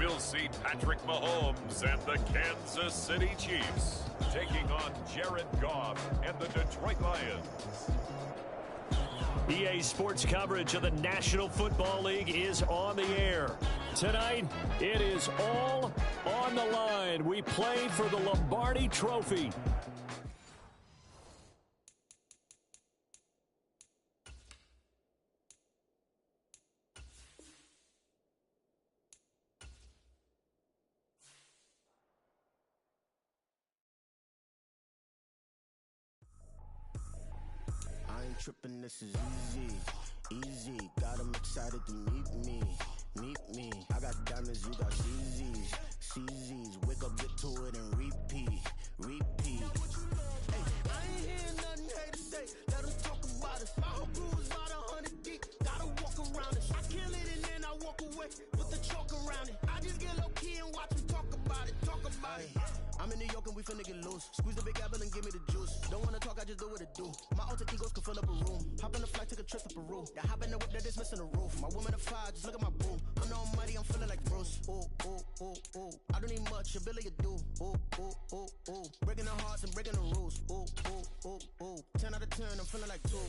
We'll see Patrick Mahomes and the Kansas City Chiefs taking on Jared Goff and the Detroit Lions. EA Sports coverage of the National Football League is on the air. Tonight, it is all on the line. We play for the Lombardi Trophy. Tripping, this is easy, got them excited to meet me, I got diamonds, you got CZs, wake up, get to it and repeat, hey, I ain't hearing nothing haters say, let them talk about us, my whole crew is about 100 deep, gotta walk around it, I kill it and then I walk away, put the chalk around it, I just get low key and watch them talk about it, I'm in New York and we finna get loose. Squeeze the big apple and give me the juice. Don't wanna talk, I just do what it do. My alter egos can fill up a room. Hop on the flight, take a trip to Peru. That hop in the whip that is missing the roof. My woman of fire, just look at my boo. I'm the almighty, I'm feeling like Bruce. Ooh. I don't need much, ability to do. Ooh. Breaking the hearts and breaking the rules. Ooh. 10 out of 10, I'm feeling like two.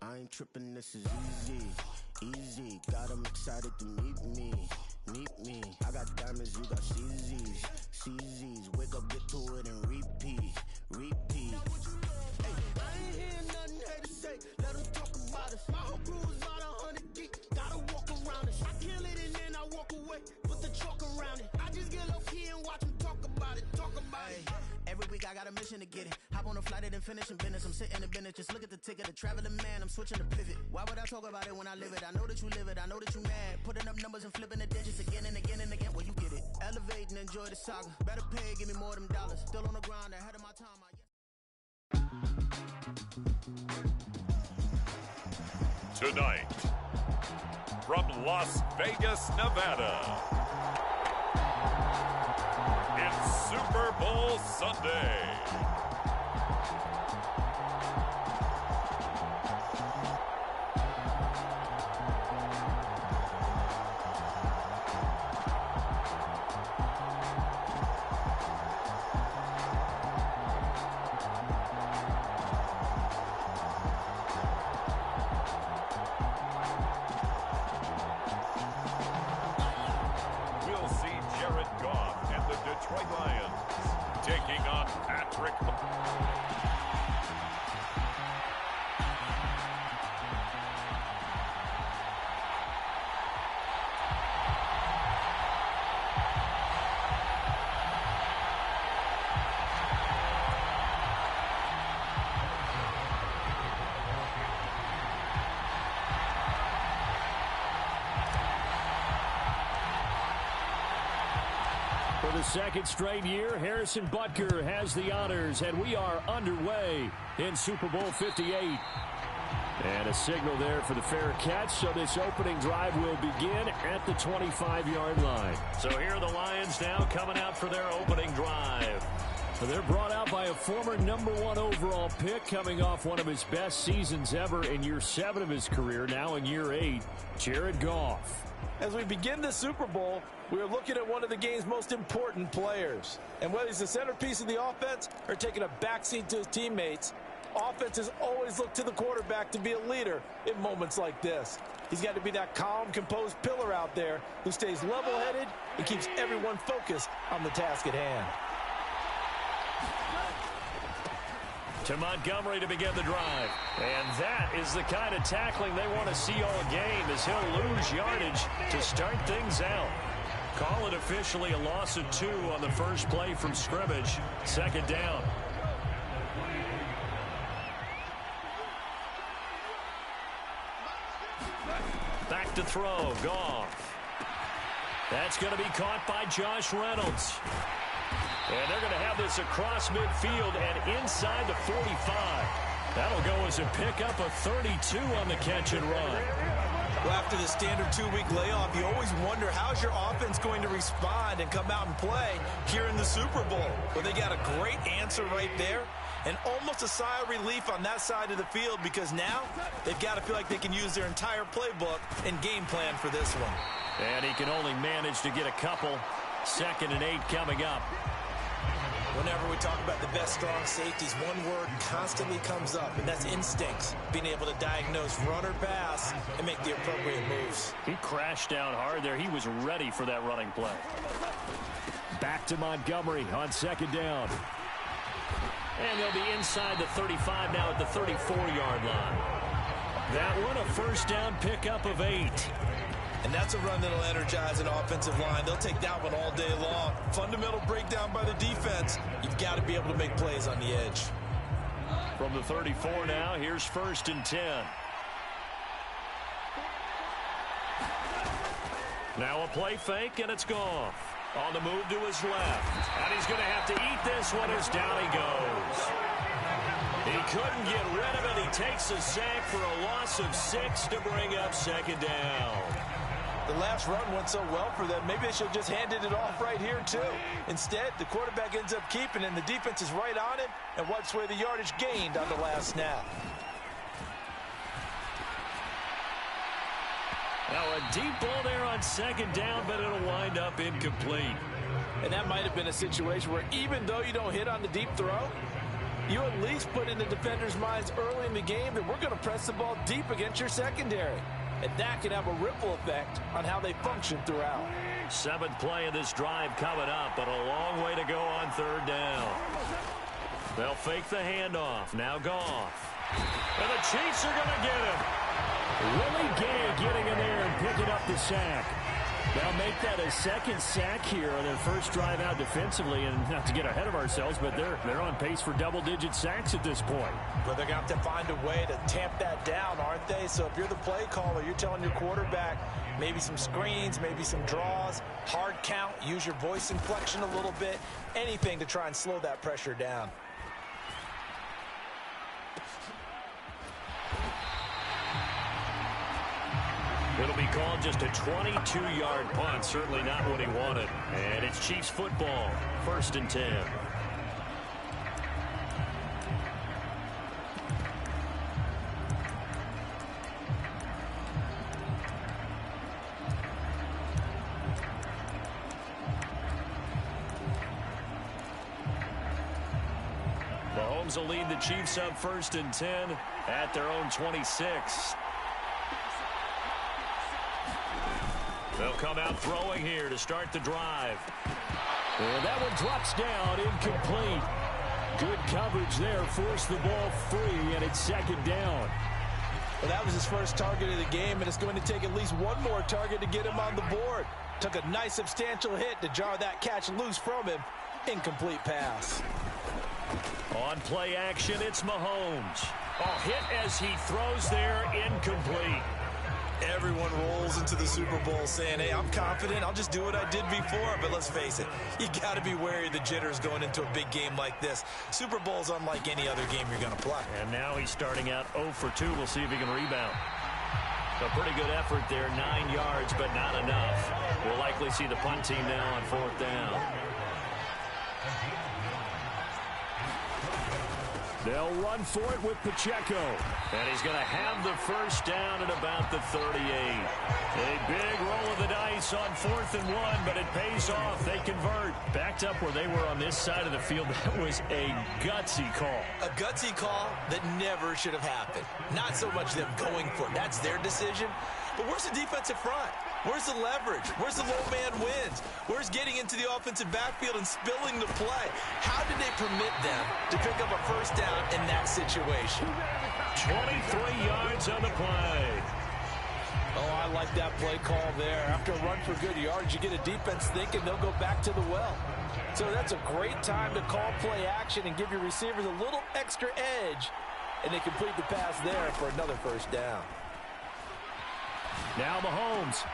I ain't tripping, this is easy. Got them excited to meet me. I got diamonds, you got CZs, wake up, get to it and repeat, hey, I ain't hearing nothing haters say, let them talk about us, my whole crew is about 100 deep, gotta walk around it, I kill it and then I walk away, put the chalk around it, I just get low key and watch them talk about it. Every week I got a mission to get it. Hop on a flight and then finish in business. I'm sitting in business, just look at the ticket. A traveling man, I'm switching to pivot. Why would I talk about it when I live it? I know that you live it, I know that you mad. Putting up numbers and flipping the digits again and again and again. Well, you get it. Elevate and enjoy the saga. Better pay, give me more of them dollars. Still on the ground, ahead of my time. Tonight, from Las Vegas, Nevada, it's Super Bowl Sunday. We'll see Jared Goff and the Detroit Lions taking on Patrick Mahomes. For the second straight year, Harrison Butker has the honors, and we are underway in Super Bowl 58. And a signal there for the fair catch, so this opening drive will begin at the 25-yard line. So here are the Lions now coming out for their opening drive. They're brought out by a former #1 overall pick, coming off one of his best seasons ever in year 7 of his career, now in year 8, Jared Goff. As we begin the Super Bowl, we are looking at one of the game's most important players. And whether he's the centerpiece of the offense or taking a backseat to his teammates, offenses always look to the quarterback to be a leader in moments like this. He's got to be that calm, composed pillar out there who stays level-headed and keeps everyone focused on the task at hand. To Montgomery to begin the drive. And that is the kind of tackling they want to see all game, as he'll lose yardage to start things out. Call it officially a loss of 2 on the first play from scrimmage. Second down. Back to throw. Goff. That's going to be caught by Josh Reynolds. And they're going to have this across midfield and inside the 45. That'll go as a pickup of 32 on the catch and run. Well, after the standard 2-week layoff, you always wonder how's your offense going to respond and come out and play here in the Super Bowl. Well, they got a great answer right there and almost a sigh of relief on that side of the field, because now they've got to feel like they can use their entire playbook and game plan for this one. And he can only manage to get a couple. 2nd and 8 coming up. Whenever we talk about the best strong safeties, one word constantly comes up, and that's instincts. Being able to diagnose run or pass and make the appropriate moves. He crashed down hard there. He was ready for that running play. Back to Montgomery on 2nd down. And they'll be inside the 35 now at the 34-yard line. That one, a 1st down pickup of 8. And that's a run that'll energize an offensive line. They'll take that one all day long. Fundamental breakdown by the defense. You've got to be able to make plays on the edge. From the 34 now, here's 1st and 10. Now a play fake, and it's gone. On the move to his left. And he's going to have to eat this one as down he goes. He couldn't get rid of it. He takes a sack for a loss of 6 to bring up 2nd down. The last run went so well for them, maybe they should have just handed it off right here, too. Instead, the quarterback ends up keeping it, and the defense is right on it and wipes away the yardage gained on the last snap. Now a deep ball there on 2nd down, but it'll wind up incomplete. And that might have been a situation where even though you don't hit on the deep throw, you at least put in the defenders' minds early in the game that we're going to press the ball deep against your secondary. And that can have a ripple effect on how they function throughout. 7th play of this drive coming up, but a long way to go on 3rd down. They'll fake the handoff. Now Goff. And the Chiefs are going to get him. Willie Gay getting in there and picking up the sack. They'll make that a 2nd sack here on their first drive out defensively, and not to get ahead of ourselves, but they're on pace for double-digit sacks at this point. But they're going to have to find a way to tamp that down, aren't they? So if you're the play caller, you're telling your quarterback maybe some screens, maybe some draws, hard count, use your voice inflection a little bit, anything to try and slow that pressure down. It'll be called just a 22-yard punt. Certainly not what he wanted. And it's Chiefs football. 1st and 10. Mahomes will lead the Chiefs up 1st and 10 at their own 26. They'll come out throwing here to start the drive. And that one drops down, incomplete. Good coverage there, forced the ball free, and it's 2nd down. Well, that was his first target of the game, and it's going to take at least one more target to get him on the board. Took a nice substantial hit to jar that catch loose from him. Incomplete pass. On play action, it's Mahomes. A hit as he throws there, incomplete. Everyone rolls into the Super Bowl saying, hey, I'm confident. I'll just do what I did before. But let's face it, you got to be wary of the jitters going into a big game like this. Super Bowl's unlike any other game you're going to play. And now he's starting out 0 for 2. We'll see if he can rebound. A pretty good effort there, 9 yards, but not enough. We'll likely see the punt team now on 4th down. They'll run for it with Pacheco. And he's going to have the 1st down at about the 38. A big roll of the dice on 4th and 1, but it pays off. They convert. Backed up where they were on this side of the field. That was a gutsy call. A gutsy call that never should have happened. Not so much them going for it. That's their decision. But where's the defensive front? Where's the leverage? Where's the low man wins? Where's getting into the offensive backfield and spilling the play? How did they permit them to pick up a 1st down in that situation? 23 yards on the play. Oh, I like that play call there. After a run for good yards, you get a defense thinking they'll go back to the well. So that's a great time to call play action and give your receivers a little extra edge. And they complete the pass there for another 1st down. Now Mahomes.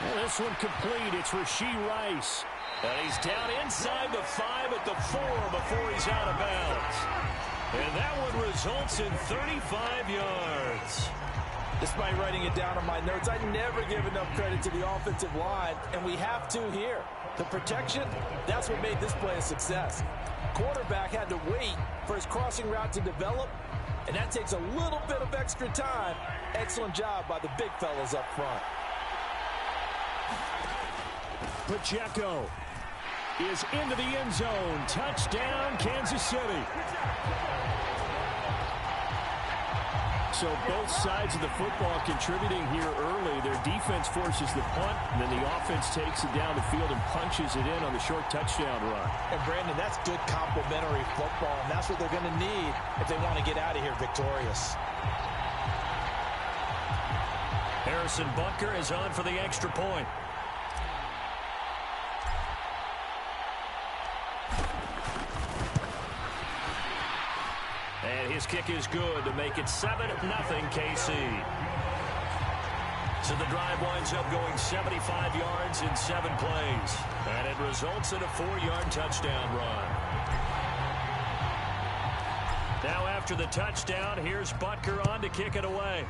Well, this one complete. It's Rashee Rice. And he's down inside the 5 at the 4 before he's out of bounds. And that one results in 35 yards. Despite writing it down on my notes, I never give enough credit to the offensive line, and we have to here. The protection, that's what made this play a success. Quarterback had to wait for his crossing route to develop, and that takes a little bit of extra time. Excellent job by the big fellas up front. Pacheco is into the end zone. Touchdown, Kansas City. So both sides of the football contributing here early. Their defense forces the punt, and then the offense takes it down the field and punches it in on the short touchdown run. And, Brandon, that's good complementary football, and that's what they're going to need if they want to get out of here victorious. Harrison Butker is on for the extra point. And his kick is good to make it 7-0 KC. So the drive winds up going 75 yards in 7 plays. And it results in a 4-yard touchdown run. Now after the touchdown, here's Butker on to kick it away.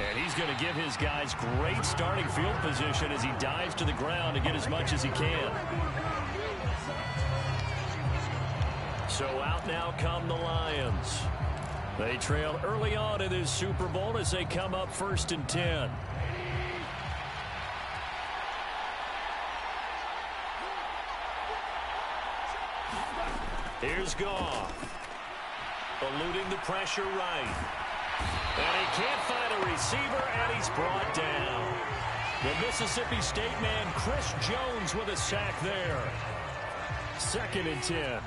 And he's going to give his guys great starting field position as he dives to the ground to get as much as he can. So out now come the Lions. They trail early on in this Super Bowl as they come up 1st and 10. Here's Goff. Eluding the pressure right. And he can't find a receiver, and he's brought down. The Mississippi State man, Chris Jones, with a sack there. 2nd and 10.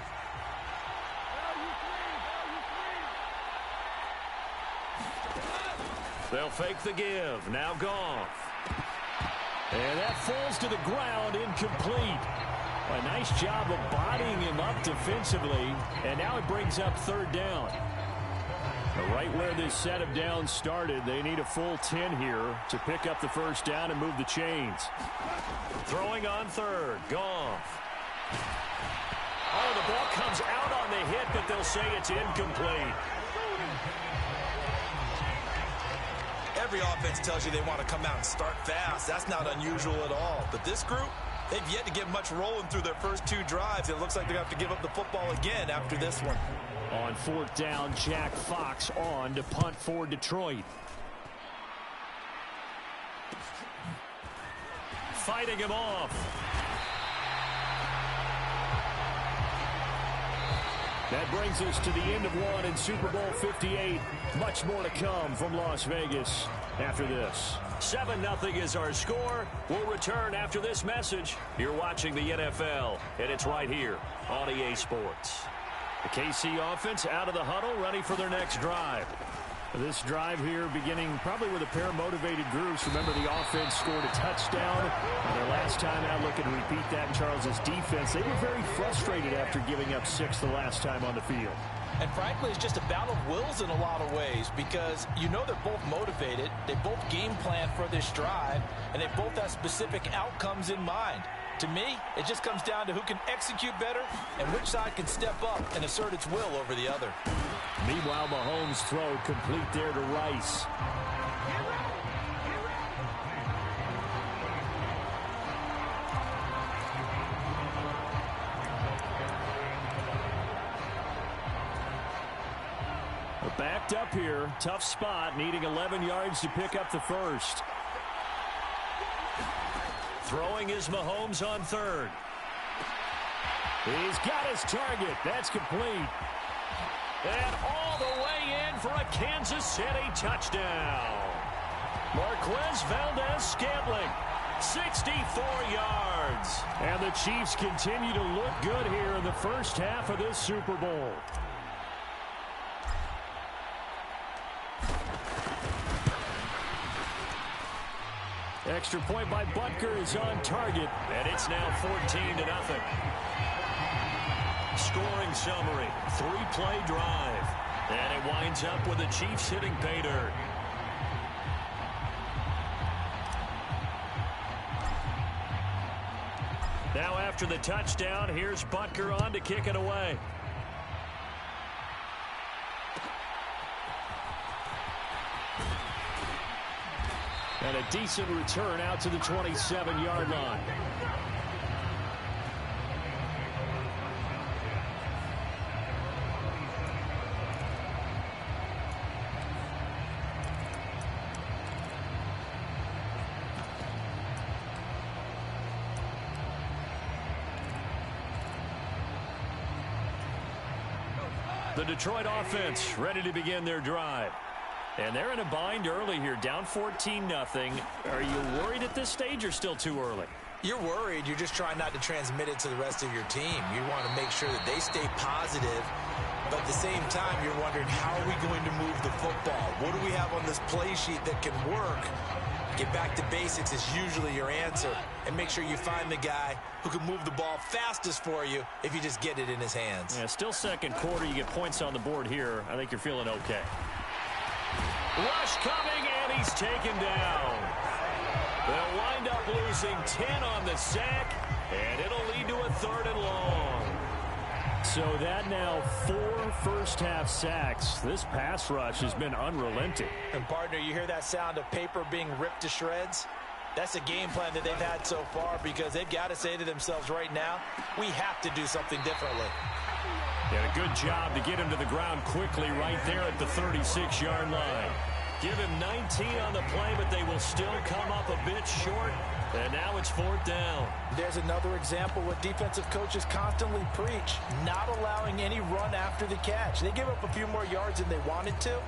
They'll fake the give. Now Goff. And that falls to the ground, incomplete. A nice job of bodying him up defensively. And now it brings up 3rd down. Right where this set of downs started, they need a full 10 here to pick up the 1st down and move the chains. Throwing on 3rd, Goff. Oh, the ball comes out on the hit, but they'll say it's incomplete. Every offense tells you they want to come out and start fast. That's not unusual at all. But this group, they've yet to get much rolling through their first 2 drives. It looks like they're going to have to give up the football again after this one. On 4th down, Jack Fox on to punt for Detroit. Fighting him off. That brings us to the end of one in Super Bowl 58. Much more to come from Las Vegas after this. 7-0 is our score. We'll return after this message. You're watching the NFL, and it's right here on EA Sports. The KC offense out of the huddle, ready for their next drive. This drive here beginning probably with a pair of motivated groups. Remember, the offense scored a touchdown. And their last time out, looking to repeat that in Charles's defense. They were very frustrated after giving up 6 the last time on the field. And frankly, it's just a battle of wills in a lot of ways because you know they're both motivated. They both game plan for this drive, and they both have specific outcomes in mind. To me, it just comes down to who can execute better and which side can step up and assert its will over the other. Meanwhile, Mahomes' throw complete there to Rice. We're backed up here. Tough spot, needing 11 yards to pick up the 1st. Throwing is Mahomes on 3rd. He's got his target. That's complete. And all the way in for a Kansas City touchdown. Marquez Valdez-Scantling, 64 yards. And the Chiefs continue to look good here in the first half of this Super Bowl. Extra point by Butker is on target, and it's now 14-0. Scoring summary, 3-play drive, and it winds up with the Chiefs hitting pay dirt. Now after the touchdown, here's Butker on to kick it away. And a decent return out to the 27-yard line. The Detroit offense ready to begin their drive. And they're in a bind early here, down 14-0. Are you worried at this stage or still too early? You're worried. You're just trying not to transmit it to the rest of your team. You want to make sure that they stay positive. But at the same time, you're wondering, how are we going to move the football? What do we have on this play sheet that can work? Get back to basics is usually your answer. And make sure you find the guy who can move the ball fastest for you if you just get it in his hands. Yeah, still second quarter. You get points on the board here. I think you're feeling okay. Rush coming, and he's taken down. They'll wind up losing 10 on the sack, and it'll lead to a 3rd and long. So that now 4 first-half sacks. This pass rush has been unrelenting. And, partner, you hear that sound of paper being ripped to shreds? That's a game plan that they've had so far because they've got to say to themselves right now, we have to do something differently. And a good job to get him to the ground quickly right there at the 36-yard line. Give him 19 on the play, but they will still come up a bit short. And now it's 4th down. There's another example what defensive coaches constantly preach, not allowing any run after the catch. They give up a few more yards than they wanted to,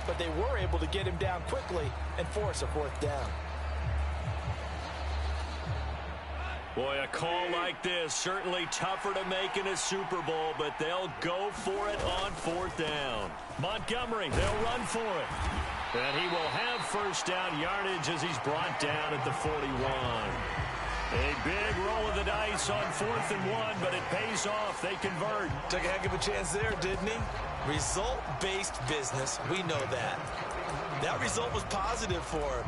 but they were able to get him down quickly and force a 4th down. Boy, a call like this, certainly tougher to make in a Super Bowl, but they'll go for it on 4th down. Montgomery, they'll run for it. And he will have first down yardage as he's brought down at the 41. A big roll of the dice on 4th and 1, but it pays off. They convert. Took a heck of a chance there, didn't he? Result-based business, we know that. That result was positive for him.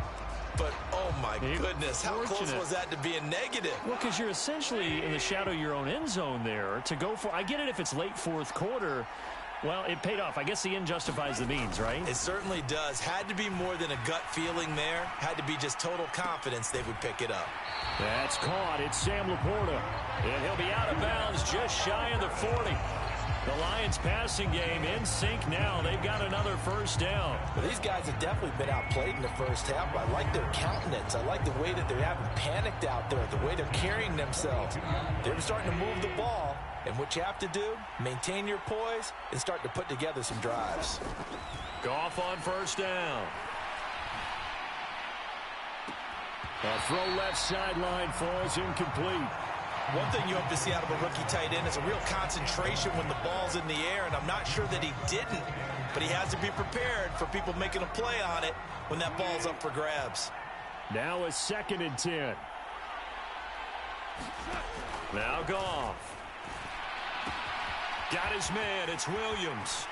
But, oh, my goodness, how close was that to being negative? Well, because you're essentially in the shadow of your own end zone there to go for. I get it if it's late 4th quarter. Well, it paid off. I guess the end justifies the means, right? It certainly does. Had to be more than a gut feeling there. Had to be just total confidence they would pick it up. That's caught. It's Sam Laporta. And he'll be out of bounds just shy of the 40. The Lions passing game in sync now. They've got another first down. Well, these guys have definitely been outplayed in the first half. I like their countenance. I like the way that they haven't panicked out there, the way they're carrying themselves. They're starting to move the ball. And what you have to do, maintain your poise and start to put together some drives. Goff on first down. A throw left sideline falls incomplete. One thing you hope to see out of a rookie tight end is a real concentration when the ball's in the air, and I'm not sure that he didn't, but he has to be prepared for people making a play on it when that ball's up for grabs. Now a 2nd and 10. Now Goff. Got his man. It's Williams.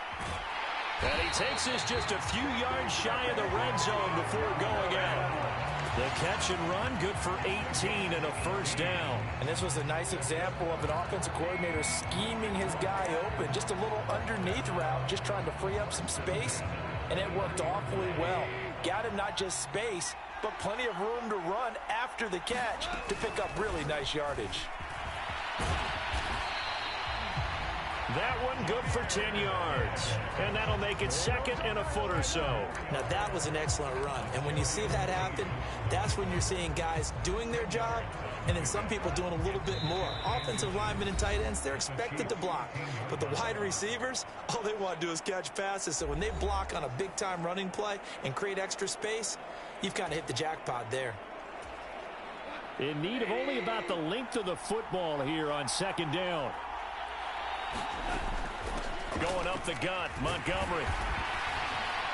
And he takes us just a few yards shy of the red zone before going out. The catch and run, good for 18 and a first down. And this was a nice example of an offensive coordinator scheming his guy open. Just a little underneath route, just trying to free up some space. And it worked awfully well. Got him not just space, but plenty of room to run after the catch to pick up really nice yardage. That one good for 10 yards. And that'll make it 2nd and a foot or so. Now, that was an excellent run. And when you see that happen, that's when you're seeing guys doing their job and then some people doing a little bit more. Offensive linemen and tight ends, they're expected to block. But the wide receivers, all they want to do is catch passes. So when they block on a big-time running play and create extra space, you've kind of hit the jackpot there. In need of only about the length of the football here on 2nd down. Going up the gut, Montgomery.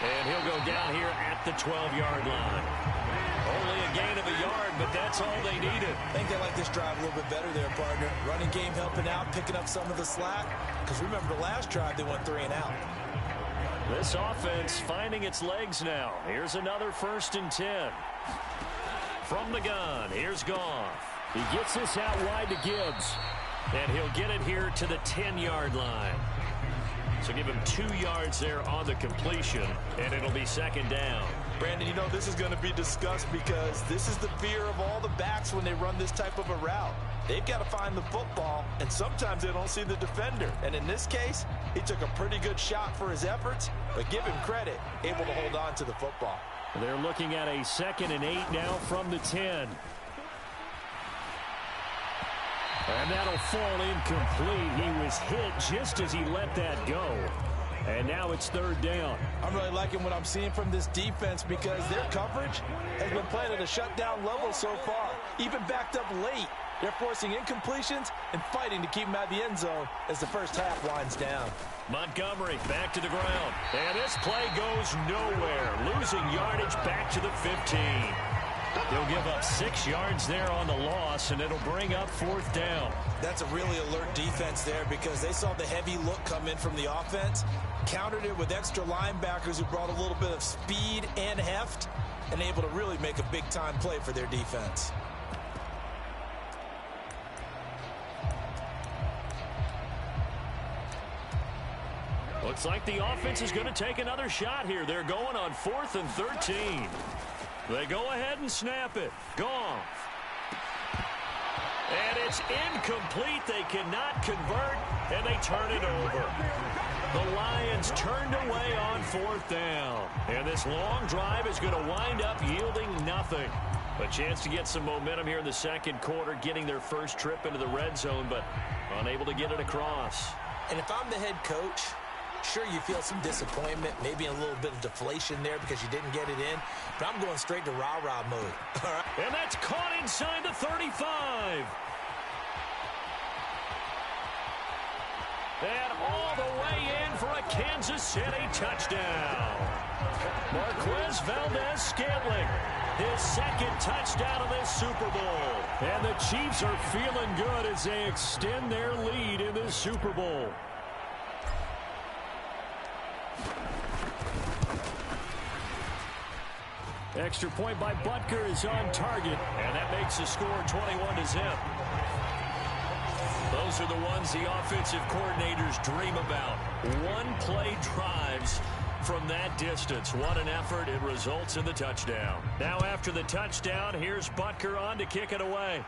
And he'll go down here at the 12-yard line. Only a gain of a yard, but that's all they needed. I think they like this drive a little bit better there, partner. Running game helping out, picking up some of the slack. Because remember the last drive, they went 3 and out. This offense finding its legs now. Here's another 1st and 10. From the gun, here's Goff. He gets this out wide to Gibbs. And he'll get it here to the 10-yard line. So give him 2 yards there on the completion, and it'll be 2nd down. Brandon, you know, this is going to be discussed because this is the fear of all the backs when they run this type of a route. They've got to find the football, and sometimes they don't see the defender. And in this case, he took a pretty good shot for his efforts, but give him credit, able to hold on to the football. They're looking at a 2nd and 8 now from the 10. And that'll fall incomplete. He was hit just as he let that go. And now it's third down. I'm really liking what I'm seeing from this defense because their coverage has been playing at a shutdown level so far. Even backed up late, they're forcing incompletions and fighting to keep them out of the end zone as the first half winds down. Montgomery back to the ground. And this play goes nowhere. Losing yardage back to the 15. They'll give up 6 yards there on the loss, and it'll bring up fourth down. That's a really alert defense there because they saw the heavy look come in from the offense, countered it with extra linebackers who brought a little bit of speed and heft, and able to really make a big-time play for their defense. Looks like the offense is going to take another shot here. They're going on 4th and 13. They go ahead and snap it. Goff. And it's incomplete. They cannot convert, and they turn it over. The Lions turned away on 4th down. And this long drive is going to wind up yielding nothing. A chance to get some momentum here in the second quarter, getting their first trip into the red zone, but unable to get it across. And if I'm the head coach, sure, you feel some disappointment, maybe a little bit of deflation there because you didn't get it in, but I'm going straight to rah-rah mode. All right. And that's caught inside the 35. And all the way in for a Kansas City touchdown. Marquez Valdez-Scantling, his second touchdown of this Super Bowl. And the Chiefs are feeling good as they extend their lead in this Super Bowl. Extra point by Butker is on target, and that makes the score 21-0. Those are the ones the offensive coordinators dream about. One-play drives from that distance. What an effort. It results in the touchdown. Now after the touchdown, here's Butker on to kick it away.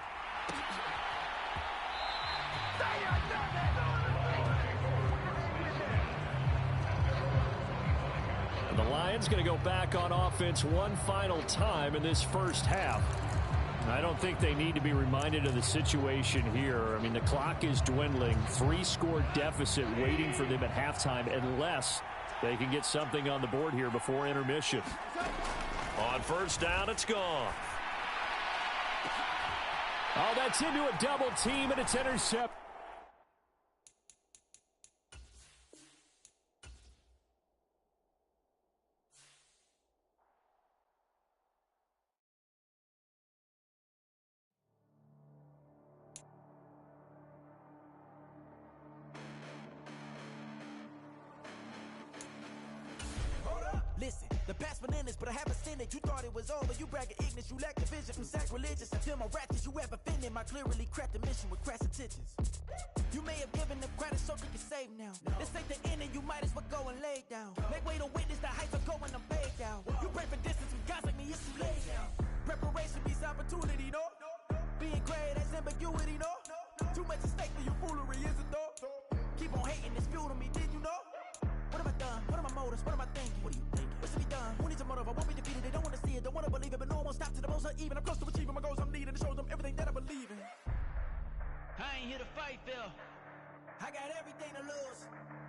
The Lions going to go back on offense one final time in this first half. I don't think they need to be reminded of the situation here. I mean, the clock is dwindling. 3-score deficit waiting for them at halftime unless they can get something on the board here before intermission. On first down, it's gone. Oh, that's into a double team, and it's intercepted. Listen, the past bananas, but I haven't seen it. You thought it was over. You bragging ignorance. You lack the vision from sacrilegious. I tell my ratchets you have offended my clearly crafted mission with crass intentions. You may have given them credit so they can save now. This ain't the end and you might as well go and lay down. Make way to witness the heights of going to pay down. You pray for distance with guys like me, it's too late now. Preparation means opportunity, no? Being great as ambiguity, no? Too much at stake for your foolery, is it though? Keep on hating, it's fuel to me, did you know? What have I done? What are my motives? What am I thinking? What do you think? What's to be done? Who needs a motive? I won't be defeated. They don't want to see it, don't want to believe it, but no one won't stop to the most uneven. I'm close to achieving my goals. I'm needing to show them everything that I believe in. I ain't here to fight, Phil. I got everything to lose.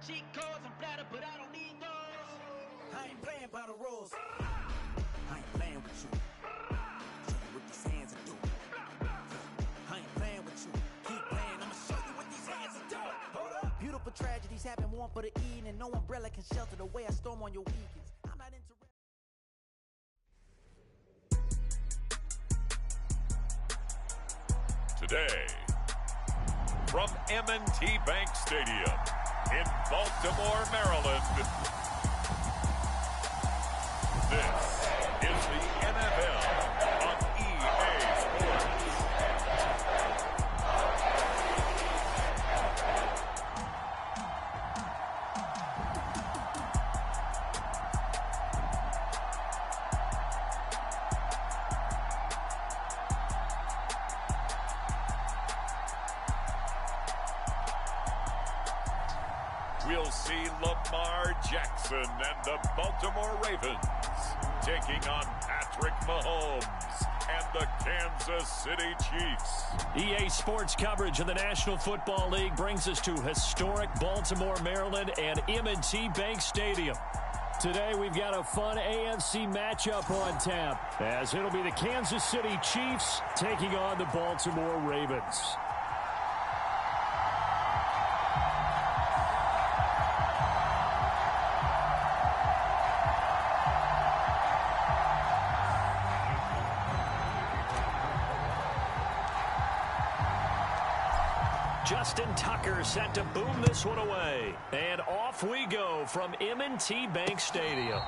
Cheat codes and flatter, but I don't need those. I ain't playing by the rules. I ain't playing with you. Show you what these hands are doing. I ain't playing with you. Keep playing. I'ma show you what these hands are doing. Hold up. Beautiful tragedies happen, one for the evening. No umbrella can shelter the way I storm on your weekends. I'm not interested. Today, from M&T Bank Stadium in Baltimore, Maryland, this is the NFL on EA Sports. We'll see Lamar Jackson and the Baltimore Ravens taking on Patrick Mahomes and the Kansas City Chiefs. EA Sports coverage of the National Football League brings us to historic Baltimore, Maryland, and M&T Bank Stadium. Today, we've got a fun AFC matchup on tap, as it'll be the Kansas City Chiefs taking on the Baltimore Ravens. Justin Tucker set to boom this one away. And off we go from M&T Bank Stadium.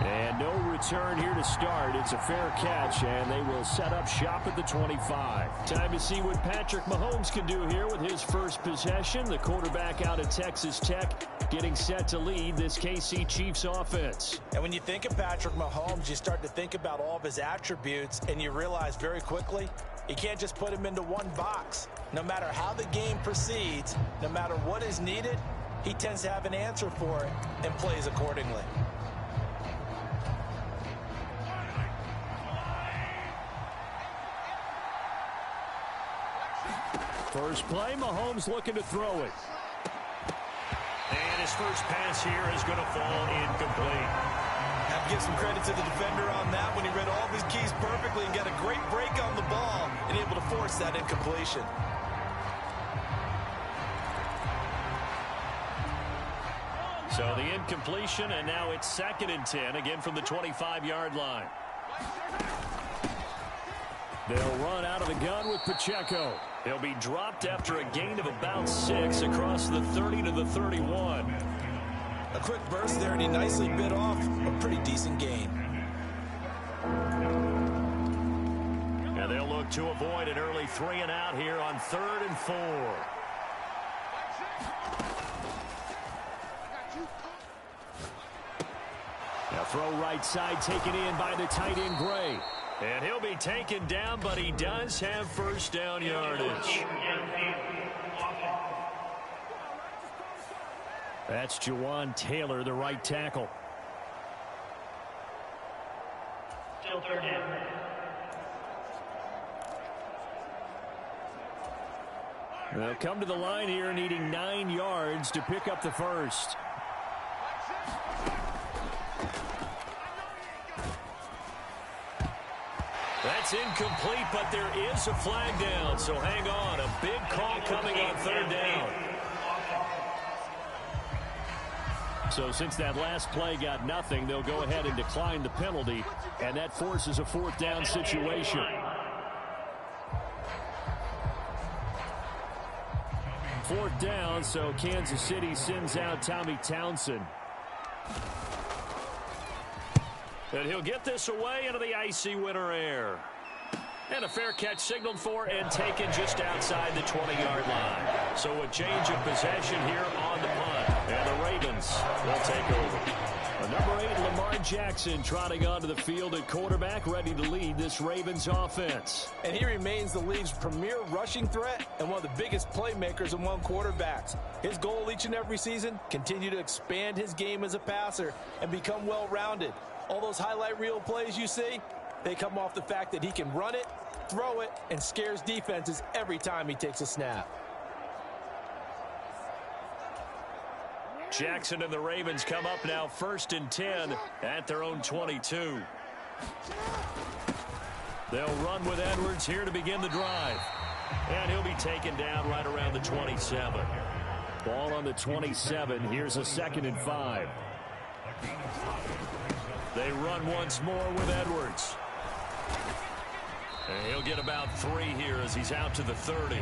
And no return here to start. It's a fair catch, and they will set up shop at the 25. Time to see what Patrick Mahomes can do here with his first possession. The quarterback out of Texas Tech getting set to lead this KC Chiefs offense. And when you think of Patrick Mahomes, you start to think about all of his attributes, and you realize very quickly, you can't just put him into one box. No matter how the game proceeds, no matter what is needed, he tends to have an answer for it and plays accordingly. First play, Mahomes looking to throw it. And his first pass here is going to fall incomplete. Have to give some credit to the defender on that when he read all of his keys perfectly and got a great break on the ball and able to force that incompletion. So the incompletion, and now it's 2nd and 10, again from the 25-yard line. They'll run out of the gun with Pacheco. He'll be dropped after a gain of about 6 across the 30 to the 31. A quick burst there, and he nicely bit off a pretty decent gain. And they'll look to avoid an early 3 and out here on 3rd and 4. Now throw right side taken in by the tight end Gray. And he'll be taken down, but he does have first down yardage. That's Jawan Taylor, the right tackle. Still 3rd down. They'll come to the line here needing 9 yards to pick up the first. That's incomplete, but there is a flag down, so hang on. A big call coming on 3rd down. So since that last play got nothing, they'll go ahead and decline the penalty, and that forces a 4th down situation. 4th down, so Kansas City sends out Tommy Townsend. And he'll get this away into the icy winter air. And a fair catch signaled for and taken just outside the 20-yard line. So a change of possession here on the punt. And the Ravens will take over. Number 8, Lamar Jackson, trotting onto the field at quarterback, ready to lead this Ravens offense. And he remains the league's premier rushing threat and one of the biggest playmakers among quarterbacks. His goal each and every season, continue to expand his game as a passer and become well-rounded. All those highlight reel plays you see, they come off the fact that he can run it, throw it, and scares defenses every time he takes a snap. Jackson and the Ravens come up now 1st and 10 at their own 22. They'll run with Edwards here to begin the drive. And he'll be taken down right around the 27. Ball on the 27. Here's a 2nd and 5. They run once more with Edwards. And he'll get about 3 here as he's out to the 30.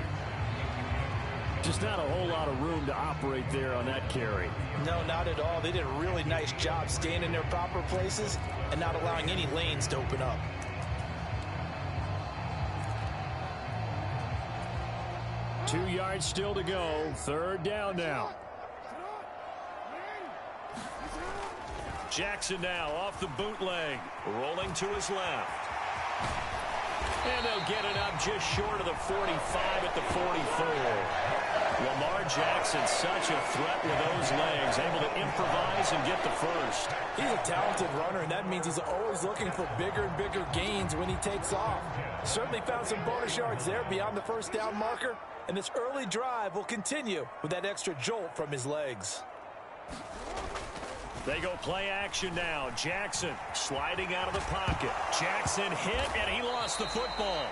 Just not a whole lot of room to operate there on that carry. No, not at all. They did a really nice job staying in their proper places and not allowing any lanes to open up. Two yards still to go. 3rd down now. Jackson now off the bootleg, rolling to his left. And they'll get it up just short of the 45 at the 44. Lamar Jackson, such a threat with those legs, able to improvise and get the first. He's a talented runner, and that means he's always looking for bigger and bigger gains when he takes off. Certainly found some bonus yards there beyond the first down marker, and this early drive will continue with that extra jolt from his legs. They go play action now. Jackson sliding out of the pocket. Jackson hit, and he lost the football.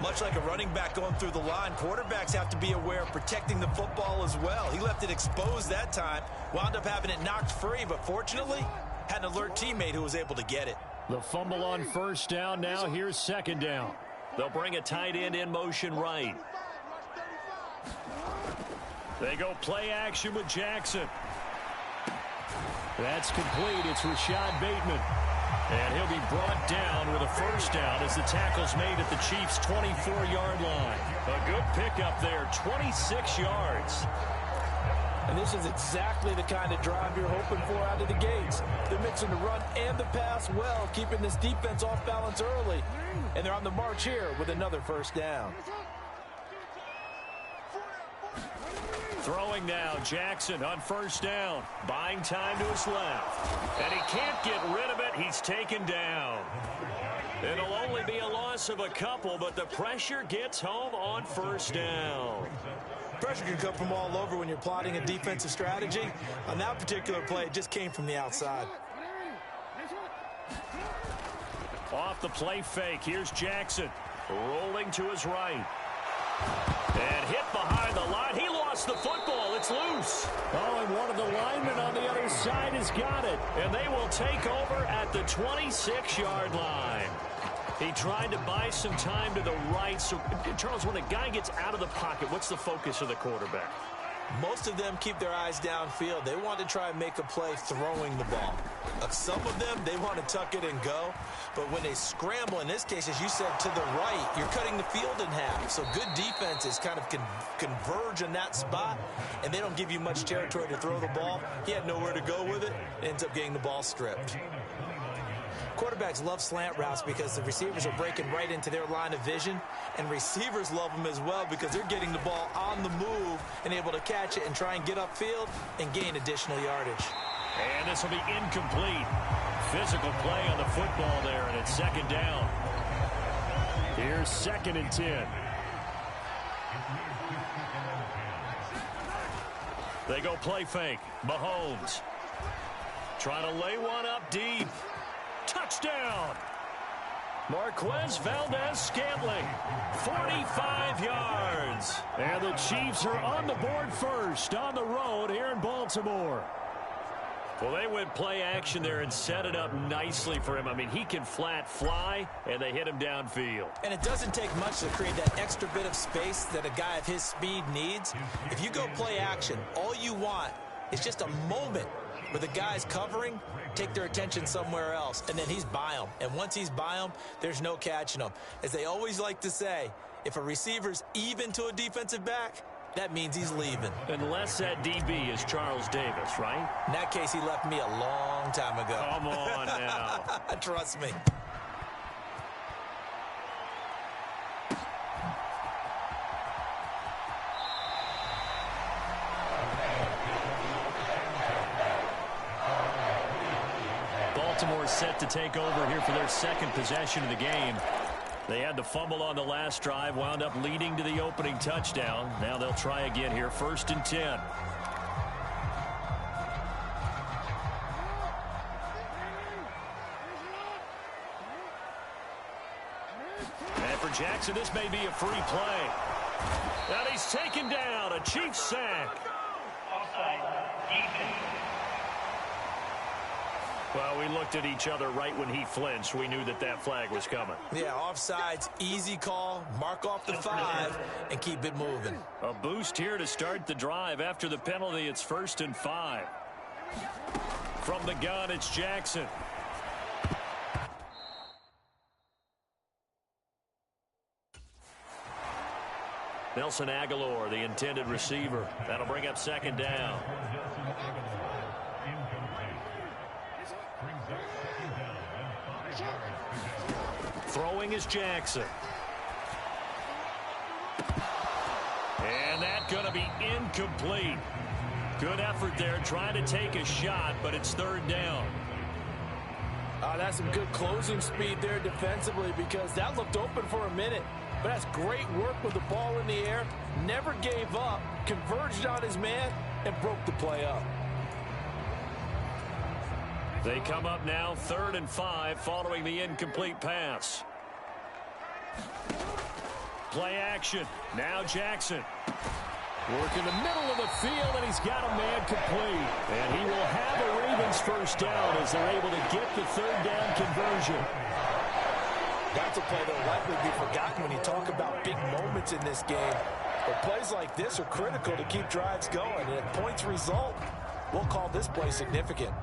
Much like a running back going through the line, quarterbacks have to be aware of protecting the football as well. He left it exposed that time, wound up having it knocked free, but fortunately had an alert teammate who was able to get it. The fumble on first down now. Here's second down. They'll bring a tight end in motion right. They go play action with Jackson. That's complete. It's Rashad Bateman. And he'll be brought down with a first down as the tackle's made at the Chiefs' 24-yard line. A good pickup there, 26 yards. And this is exactly the kind of drive you're hoping for out of the gates. They're mixing the run and the pass well, keeping this defense off balance early. And they're on the march here with another first down. Throwing now, Jackson on first down. Buying time to his left. And he can't get rid of it. He's taken down. It'll only be a loss of a couple, but the pressure gets home on first down. Pressure can come from all over when you're plotting a defensive strategy. On that particular play, it just came from the outside. Off the play fake, here's Jackson. Rolling to his right. And hit behind the line. He lost the football. It's loose. Oh, and one of the linemen on the other side has got it. And they will take over at the 26-yard line. He tried to buy some time to the right. So, Charles, when a guy gets out of the pocket, what's the focus of the quarterback? Most of them keep their eyes downfield. They want to try and make a play throwing the ball. Some of them, they want to tuck it and go. But when they scramble, in this case, as you said, to the right, you're cutting the field in half. So good defenses kind of converge in that spot, and they don't give you much territory to throw the ball. He had nowhere to go with it. Ends up getting the ball stripped. Quarterbacks love slant routes because the receivers are breaking right into their line of vision, and receivers love them as well because they're getting the ball on the move and able to catch it and try and get upfield and gain additional yardage. And this will be incomplete. Physical play on the football there, and it's second down. Here's 2nd and 10. They go play fake. Mahomes trying to lay one up deep. Touchdown! Marquez Valdez-Scantling, 45 yards. And the Chiefs are on the board first on the road here in Baltimore. Well, they went play action there and set it up nicely for him. I mean, he can flat fly, and they hit him downfield. And it doesn't take much to create that extra bit of space that a guy of his speed needs. If you go play action, all you want is just a moment where the guy's covering, take their attention somewhere else, and then he's by them. And once he's by them, there's no catching them. As they always like to say, if a receiver's even to a defensive back, that means he's leaving. Unless that DB is Charles Davis, right? In that case, he left me a long time ago. Come on now. Trust me. Baltimore set to take over here for their second possession of the game. They had the fumble on the last drive, wound up leading to the opening touchdown. Now they'll try again here, 1st and 10. And for Jackson, this may be a free play. And he's taken down, a Chiefs sack. Offside. Defense. Well, we looked at each other right when he flinched. We knew that that flag was coming. Yeah, offsides, easy call, mark off the 5, and keep it moving. A boost here to start the drive. After the penalty, it's 1st and 5. From the gun, it's Jackson. Nelson Aguilar, the intended receiver. That'll bring up 2nd down. Throwing is Jackson. And that's going to be incomplete. Good effort there trying to take a shot, but it's third down. That's some good closing speed there defensively because that looked open for a minute. But that's great work with the ball in the air. Never gave up, converged on his man, and broke the play up. They come up now 3rd and 5 following the incomplete pass. Play action. Now Jackson. Working the middle of the field, and he's got a man complete. And he will have a Ravens first down as they're able to get the third down conversion. That's a play that will likely be forgotten when you talk about big moments in this game. But plays like this are critical to keep drives going. And if points result, we'll call this play significant.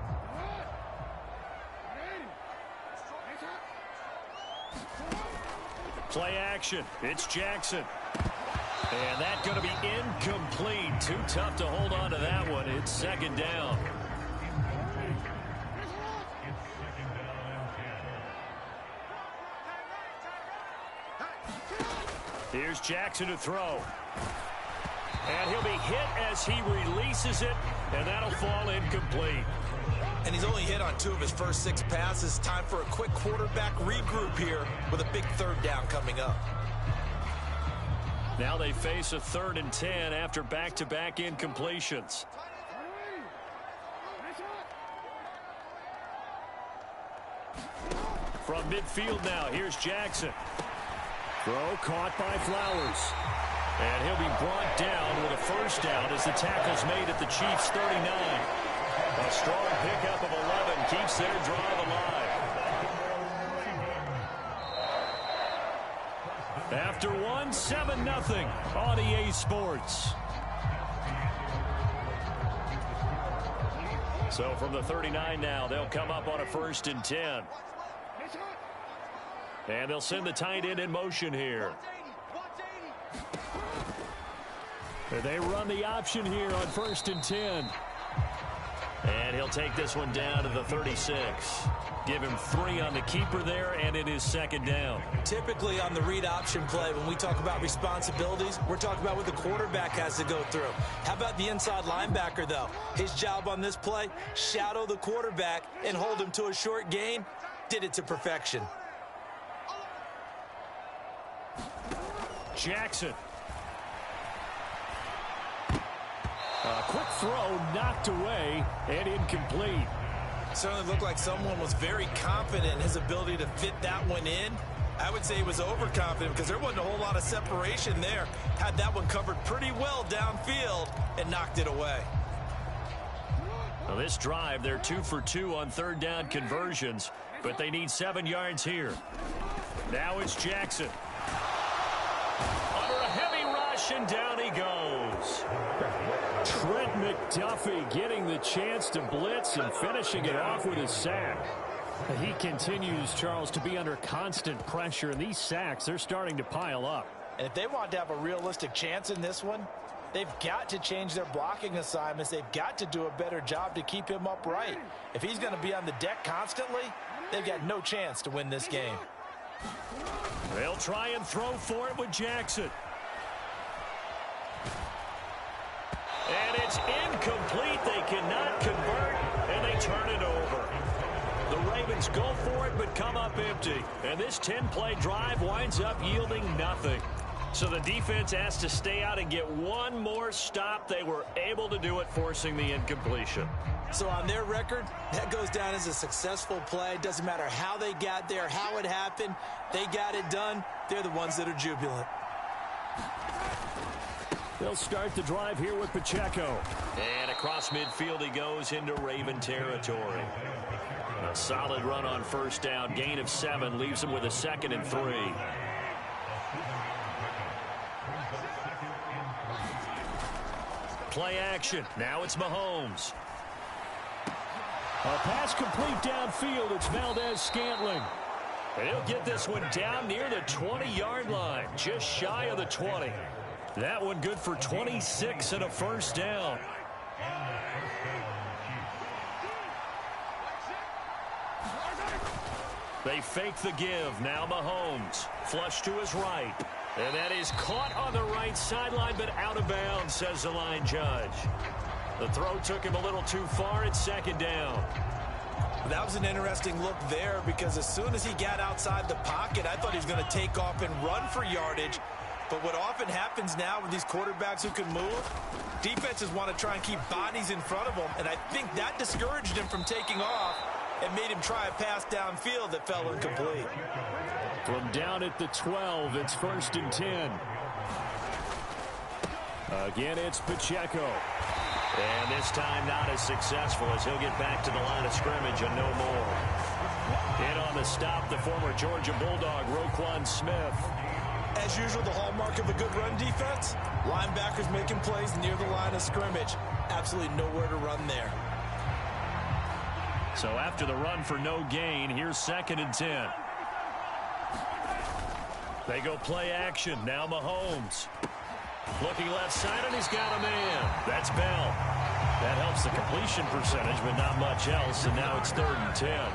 Play action. It's Jackson. And that's going to be incomplete. Too tough to hold on to that one. It's second down. Here's Jackson to throw. And he'll be hit as he releases it, and that'll fall incomplete. And he's only hit on 2 of his first 6 passes. Time for a quick quarterback regroup here with a big third down coming up. Now they face a 3rd and 10 after back-to-back incompletions. From midfield now, here's Jackson. Throw caught by Flowers. And he'll be brought down with a first down as the tackle's made at the Chiefs' 39. A strong pickup of 11 keeps their drive alive. After 1, 7-0 on EA Sports. So from the 39 now, they'll come up on a 1st and 10. And they'll send the tight end in motion here. And they run the option here on 1st and 10. And he'll take this one down to the 36. Give him 3 on the keeper there, and it is second down. Typically on the read option play, when we talk about responsibilities, we're talking about what the quarterback has to go through. How about the inside linebacker, though? His job on this play, shadow the quarterback and hold him to a short gain. Did it to perfection. Jackson. A quick throw knocked away and incomplete. Certainly looked like someone was very confident in his ability to fit that one in. I would say he was overconfident because there wasn't a whole lot of separation there. Had that one covered pretty well downfield and knocked it away. Well, this drive, they're 2 for 2 on third down conversions, but they need 7 yards here. Now it's Jackson. Under a heavy rush, and down he goes. Trent McDuffie getting the chance to blitz and finishing it off with a sack. He continues, Charles, to be under constant pressure, and these sacks, they're starting to pile up. And if they want to have a realistic chance in this one, they've got to change their blocking assignments. They've got to do a better job to keep him upright. If he's going to be on the deck constantly, they've got no chance to win this game. They'll try and throw for it with Jackson. And it's incomplete. They cannot convert, and they turn it over. The Ravens go for it, but come up empty. And this 10-play drive winds up yielding nothing. So the defense has to stay out and get one more stop. They were able to do it, forcing the incompletion. So on their record, that goes down as a successful play. Doesn't matter how they got there, how it happened. They got it done. They're the ones that are jubilant. They'll start the drive here with Pacheco. And across midfield he goes into Raven territory. A solid run on first down. Gain of 7 leaves him with a 2nd and 3. Play action. Now it's Mahomes. A pass complete downfield. It's Valdez-Scantling. And he'll get this one down near the 20-yard line. Just shy of the 20. That one good for 26 and a first down. They fake the give. Now Mahomes. Flush to his right. And that is caught on the right sideline, but out of bounds, says the line judge. The throw took him a little too far. It's second down. That was an interesting look there because as soon as he got outside the pocket, I thought he was going to take off and run for yardage. But what often happens now with these quarterbacks who can move, defenses want to try and keep bodies in front of them, and I think that discouraged him from taking off and made him try a pass downfield that fell incomplete. From down at the 12, it's 1st and 10. Again, it's Pacheco. And this time not as successful as he'll get back to the line of scrimmage and no more. In on the stop, the former Georgia Bulldog, Roquan Smith. As usual, the hallmark of a good run defense, linebackers making plays near the line of scrimmage. Absolutely nowhere to run there. So after the run for no gain, here's 2nd and 10. They go play action. Now Mahomes. Looking left side, and he's got a man. That's Bell. That helps the completion percentage, but not much else, and now it's 3rd and 10.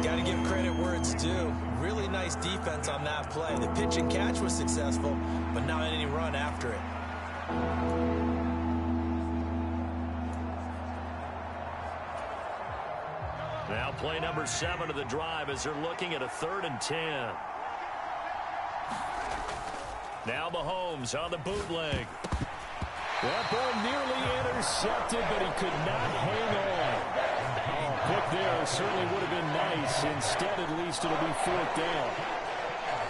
Got to give credit where it's due. Really nice defense on that play. The pitch and catch was successful, but not any run after it. Now play number 7 of the drive as they're looking at a 3rd and 10. Now Mahomes on the bootleg. That ball nearly intercepted, but he could not hang on. Oh, pick there certainly would have been nice. Instead, at least it'll be 4th down.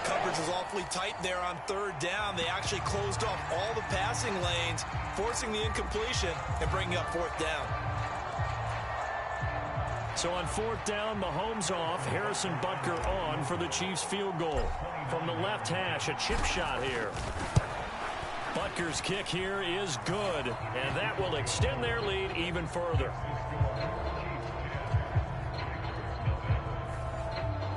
Coverage was awfully tight there on 3rd down. They actually closed off all the passing lanes, forcing the incompletion and bringing up 4th down. So on 4th down, Mahomes off, Harrison Butker on for the Chiefs field goal. From the left hash, a chip shot here. Butker's kick here is good, and that will extend their lead even further.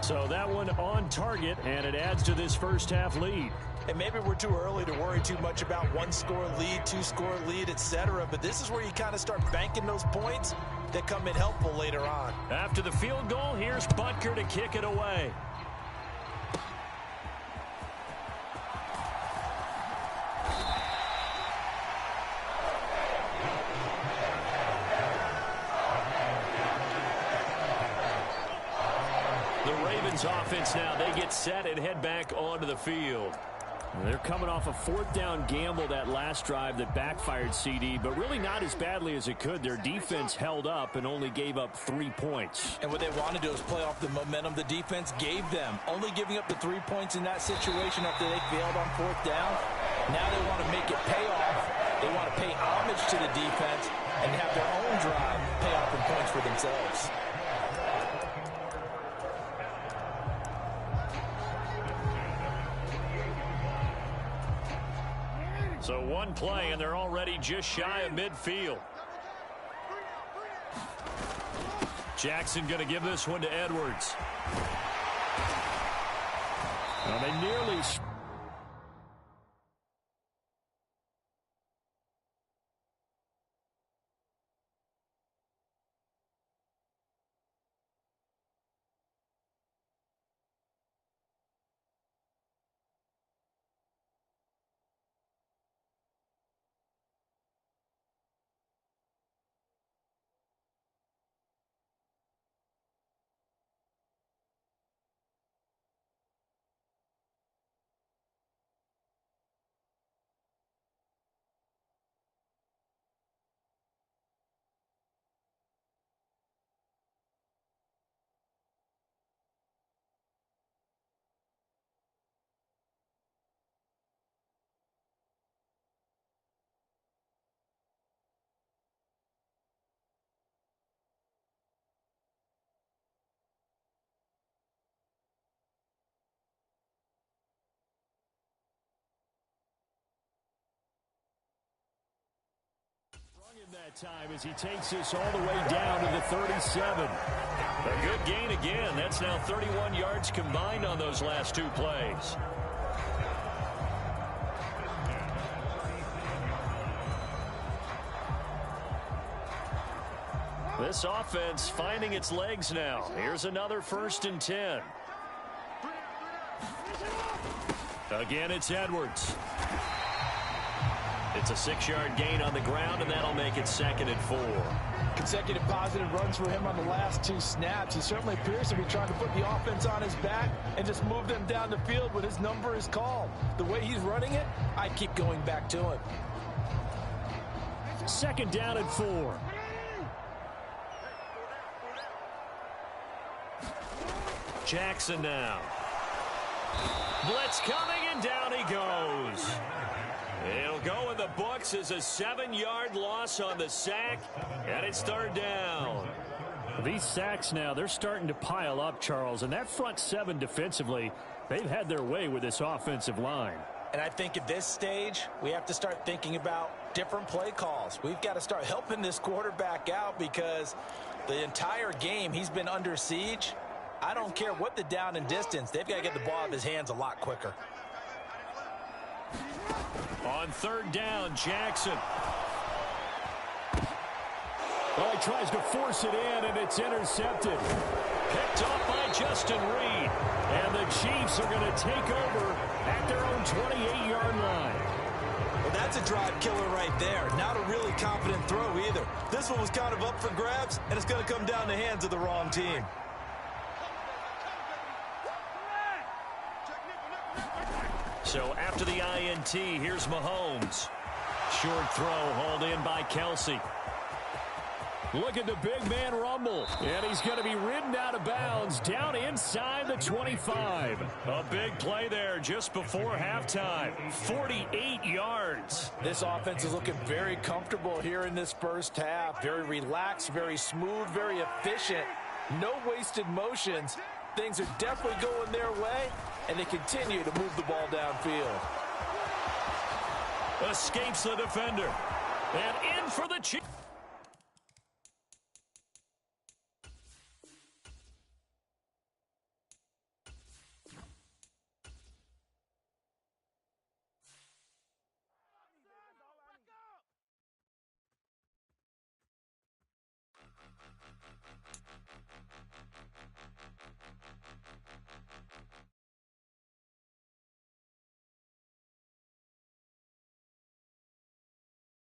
So that one on target, and it adds to this first half lead. And maybe we're too early to worry too much about 1-score lead, 2-score lead, etc. But this is where you kind of start banking those points that come in helpful later on. After the field goal, here's Butker to kick it away. The Ravens offense now, they get set and head back onto the field. They're coming off a 4th down gamble that last drive that backfired, CD, but really not as badly as it could. Their defense held up and only gave up 3 points. And what they want to do is play off the momentum the defense gave them. Only giving up the 3 points in that situation after they failed on 4th down. Now they want to make it pay off. They want to pay homage to the defense and have their own drive pay off in points for themselves. So one play, and they're already just shy of midfield. Jackson going to give this one to Edwards. Well, they nearly... that time as he takes this all the way down to the 37. A good gain again. That's now 31 yards combined on those last 2 plays. This offense finding its legs now. Here's another 1st and 10. Again, it's Edwards. It's a 6-yard gain on the ground, and that'll make it 2nd and 4. Consecutive positive runs for him on the last 2 snaps. He certainly appears to be trying to put the offense on his back and just move them down the field when his number is called. The way he's running it, I keep going back to him. 2nd down and 4. Jackson now. Blitz coming, and down he goes. It'll go in the books as a 7-yard loss on the sack, and it's 3rd down. These sacks now, they're starting to pile up, Charles, and that front 7 defensively, they've had their way with this offensive line. And I think at this stage, we have to start thinking about different play calls. We've got to start helping this quarterback out because the entire game he's been under siege. I don't care what the down and distance. They've got to get the ball out of his hands a lot quicker. On 3rd down, Jackson. Well, he tries to force it in, and it's intercepted. Picked off by Justin Reed. And the Chiefs are going to take over at their own 28-yard line. Well, that's a drive killer right there. Not a really confident throw either. This one was kind of up for grabs, and it's going to come down the hands of the wrong team. So after the INT, here's Mahomes. Short throw hauled in by Kelsey. Look at the big man rumble. And he's going to be ridden out of bounds down inside the 25. A big play there just before halftime. 48 yards. This offense is looking very comfortable here in this first half. Very relaxed, very smooth, very efficient. No wasted motions. Things are definitely going their way, and they continue to move the ball downfield. Escapes the defender. And in for the Chiefs.